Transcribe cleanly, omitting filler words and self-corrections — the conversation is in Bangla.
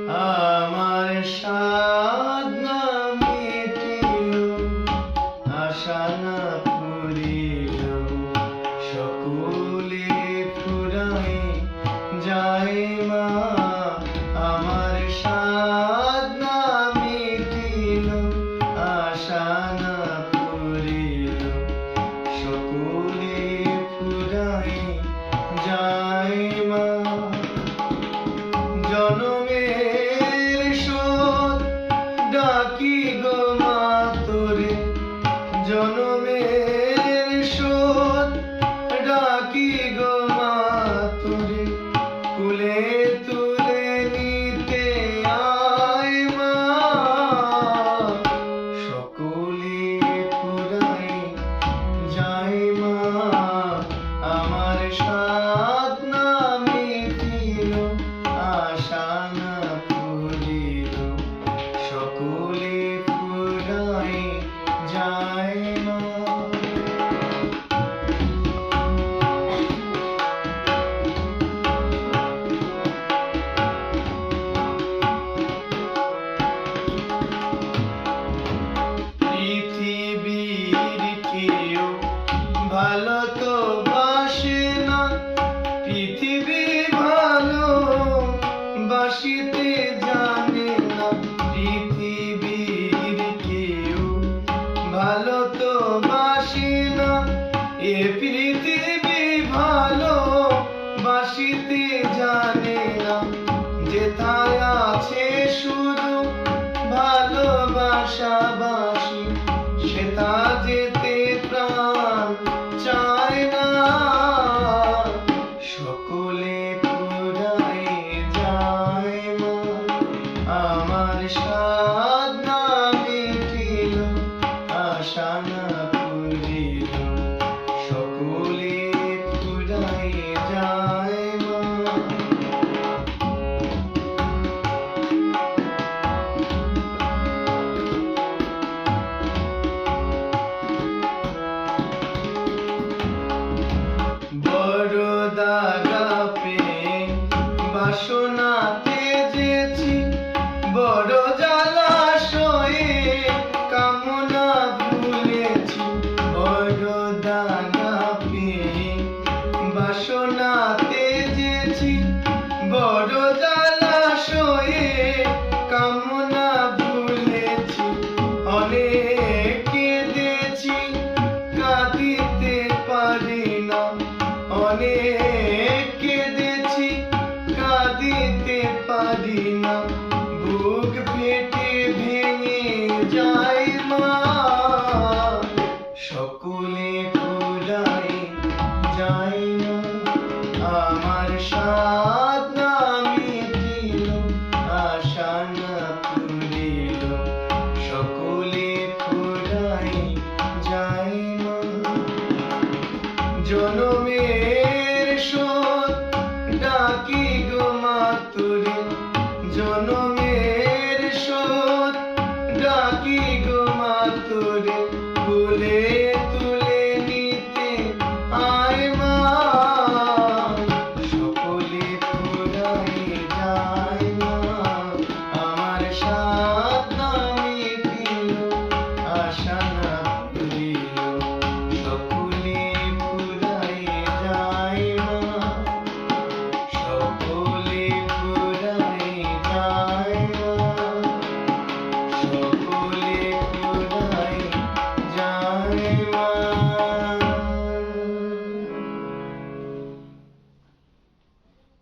আমার সাধ না মিটিল, আশা না পুরিল, সকলে ফুরায় যায় মা। আমার সাধ না মিটিল, আশা না পুরিল, সকলে ফুরায় যায় মা। জনমের শোধ ডাকি গো মা তোরে, জনমের শোধ ডাকি গো মা তোরে, কুলে তুলে নিতে আয় মা। সকলে ফুরায় যায় মা। আমার সাধ না মিটিল, আশা না পুরিল, সকলে ফুরায় যায় মা। পৃথিবীর কেউ ভালো তো বাসে না, পৃথিবী ভালো বাসিতে জানে না। পৃথিবীর কেউ ভালো তো বাসে না, এ পৃথিবী ভালো বাসিতে জানে না। যেথায় আছে শুধু ভালোবাসাবাসি, সেটা যেতে প্রাণ চায় না। সকলে ফুরায় যায় মা। আমার সাধ না মিটিল, আশা না পুরিল, সকলে ফুরায় যায় মা। বড় দাগা পেয়ে বাসনাতে যেছি, বড় জলাশয়ে কামনা ভুলেছি। বড় দাগা পেয়ে বাসনাতে যেছি, বড় জলাশয়ে কামনা ভুলেছি। অনেক কেঁদেছি, কাঁদিতে পারি না, অনেক কেঁদেছি, কাঁদিতে পারি না। বুক ফেটে ভেঙে যায় মা। সকলে ফুরায় যায় মা। আমার